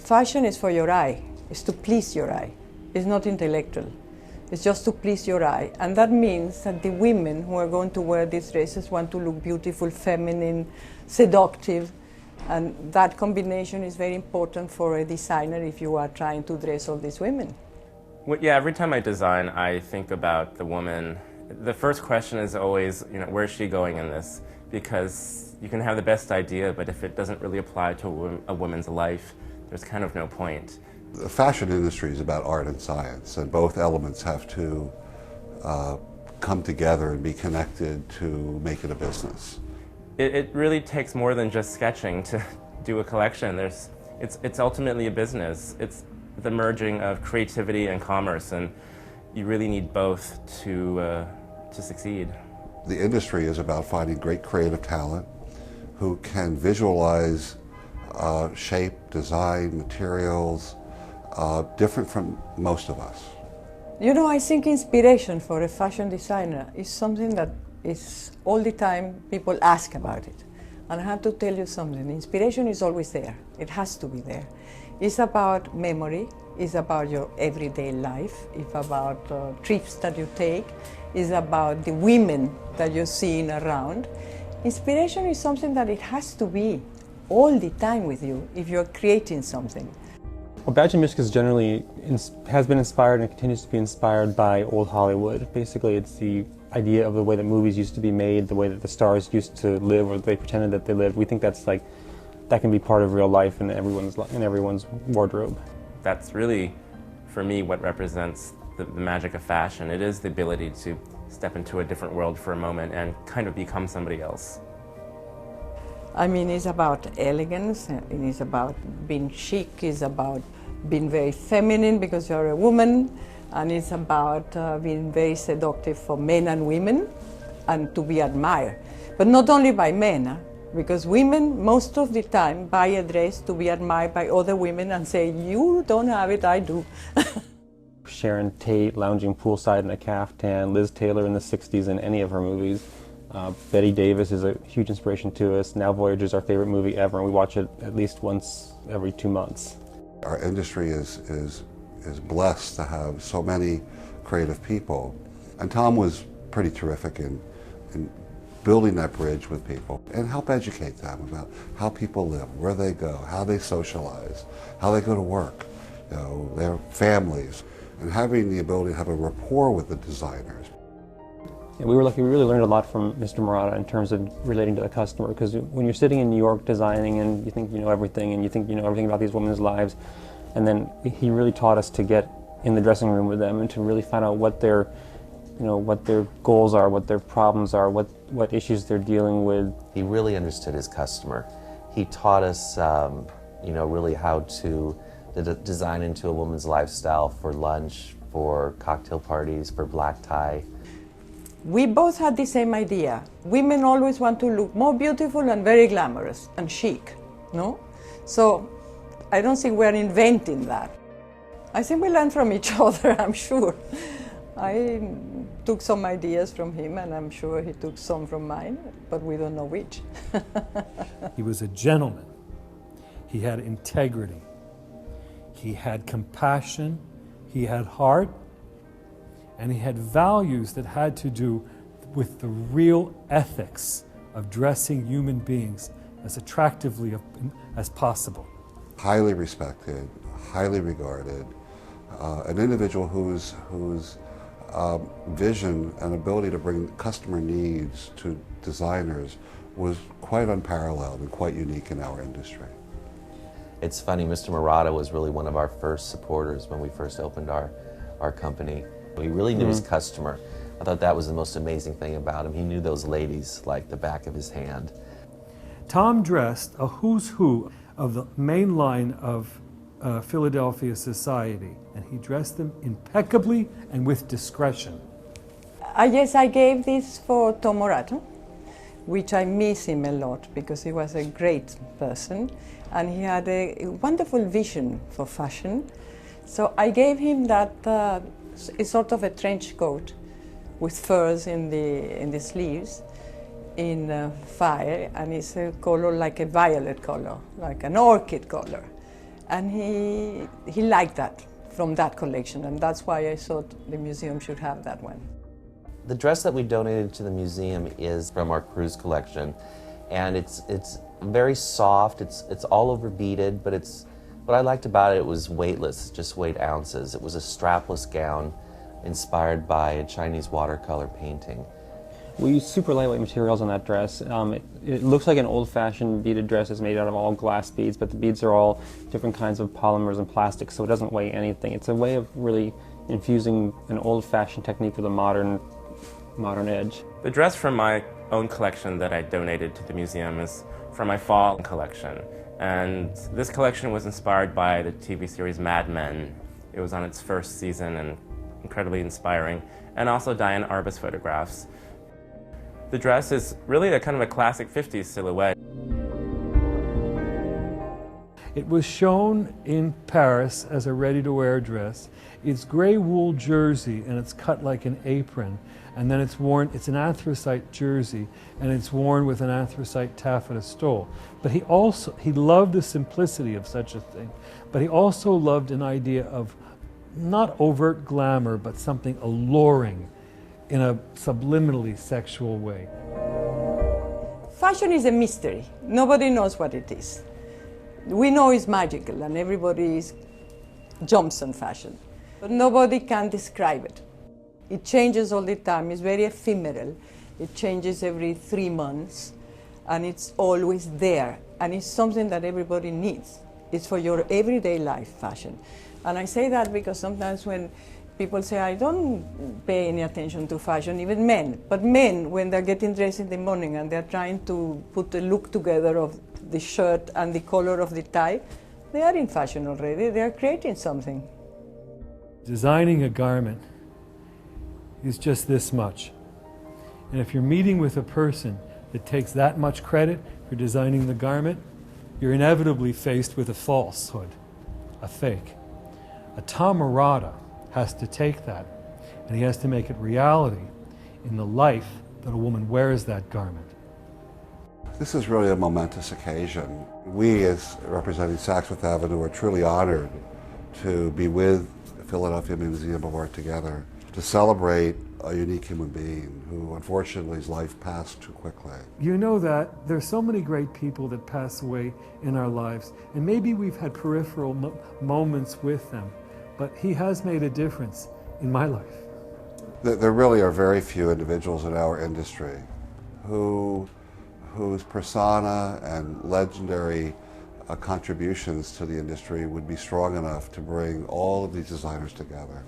Fashion is for your eye. It's to please your eye. It's not intellectual. It's just to please your eye. And that means that the women who are going to wear these dresses want to look beautiful, feminine, seductive. And that combination is very important for a designer if you are trying to dress all these women. Well, yeah, every time I design, I think about the woman. The first question is always, where is she going in this? Because you can have the best idea, but if it doesn't really apply to a woman's life, there's kind of no point. The fashion industry is about art and science, and both elements have to come together and be connected to make it a business. It really takes more than just sketching to do a collection. It's ultimately a business. It's the merging of creativity and commerce, and you really need both to succeed. The industry is about finding great creative talent who can visualize shape, design, materials, different from most of us. I think inspiration for a fashion designer is something that is all the time people ask about it. And I have to tell you something, inspiration is always there. It has to be there. It's about memory, it's about your everyday life, it's about trips that you take, it's about the women that you're seeing around. Inspiration is something that it has to be all the time with you if you're creating something. Well, Badgley Mischka generally has been inspired and continues to be inspired by old Hollywood. Basically, it's the idea of the way that movies used to be made, the way that the stars used to live, or they pretended that they lived. We think that can be part of real life in everyone's wardrobe. That's really, for me, what represents the magic of fashion. It is the ability to step into a different world for a moment and kind of become somebody else. I mean, it's about elegance, and it's about being chic, it's about being very feminine because you're a woman, and it's about being very seductive for men and women and to be admired. But not only by men, because women most of the time buy a dress to be admired by other women and say, you don't have it, I do. Sharon Tate lounging poolside in a caftan, Liz Taylor in the 60s in any of her movies. Betty Davis is a huge inspiration to us. Now Voyager is our favorite movie ever, and we watch it at least once every 2 months. Our industry is blessed to have so many creative people, and Tom was pretty terrific in building that bridge with people and help educate them about how people live, where they go, how they socialize, how they go to work, their families, and having the ability to have a rapport with the designers. Yeah, we were lucky. We really learned a lot from Mr. Murata in terms of relating to the customer, because when you're sitting in New York designing and you think you know everything and you think you know everything about these women's lives, and then he really taught us to get in the dressing room with them and to really find out what their goals are, what their problems are, what issues they're dealing with. He really understood his customer. He taught us, really how to design into a woman's lifestyle for lunch, for cocktail parties, for black tie. We both had the same idea. Women always want to look more beautiful and very glamorous and chic, no? So I don't think we're inventing that. I think we learn from each other, I'm sure. I took some ideas from him, and I'm sure he took some from mine, but we don't know which. He was a gentleman. He had integrity. He had compassion. He had heart. And he had values that had to do with the real ethics of dressing human beings as attractively as possible. Highly respected, highly regarded, an individual whose vision and ability to bring customer needs to designers was quite unparalleled and quite unique in our industry. It's funny, Mr. Murata was really one of our first supporters when we first opened our company. He really knew his customer. I thought that was the most amazing thing about him. He knew those ladies like the back of his hand. Tom dressed a who's who of the main line of Philadelphia society, and he dressed them impeccably and with discretion. Yes, I gave this for Tom Murata, which I miss him a lot because he was a great person and he had a wonderful vision for fashion. So I gave him that it's sort of a trench coat with furs in the sleeves in fire, and it's a color like a violet color, like an orchid color. And he liked that from that collection, and that's why I thought the museum should have that one. The dress that we donated to the museum is from our cruise collection, and it's very soft. It's all over beaded, but what I liked about it was weightless, just weighed ounces. It was a strapless gown inspired by a Chinese watercolor painting. We use super lightweight materials on that dress. It looks like an old-fashioned beaded dress is made out of all glass beads, but the beads are all different kinds of polymers and plastics, so it doesn't weigh anything. It's a way of really infusing an old-fashioned technique with a modern edge. The dress from my own collection that I donated to the museum is from my fall collection. And this collection was inspired by the TV series Mad Men. It was on its first season and incredibly inspiring, and also Diane Arbus photographs. The dress is really a kind of a classic 50s silhouette. It was shown in Paris as a ready-to-wear dress. It's gray wool jersey and it's cut like an apron, and then it's worn, it's an anthracite jersey and it's worn with an anthracite taffeta stole. But he loved the simplicity of such a thing, but he also loved an idea of not overt glamour, but something alluring in a subliminally sexual way. Fashion is a mystery. Nobody knows what it is. We know it's magical and everybody jumps on fashion, but nobody can describe it. It changes all the time. It's very ephemeral. It changes every 3 months, and it's always there. And it's something that everybody needs. It's for your everyday life fashion. And I say that because sometimes when people say, I don't pay any attention to fashion, even men. But men, when they're getting dressed in the morning and they're trying to put the look together of the shirt and the color of the tie, they are in fashion already. They are creating something. Designing a garment is just this much. And if you're meeting with a person that takes that much credit for designing the garment, you're inevitably faced with a falsehood, a fake. A Tom Murata has to take that, and he has to make it reality in the life that a woman wears that garment. This is really a momentous occasion. We, as representing Saks Fifth Avenue, are truly honored to be with the Philadelphia Museum of Art together to celebrate a unique human being who, unfortunately, his life passed too quickly. You know that there's so many great people that pass away in our lives, and maybe we've had peripheral moments with them, but he has made a difference in my life. There really are very few individuals in our industry whose persona and legendary contributions to the industry would be strong enough to bring all of these designers together.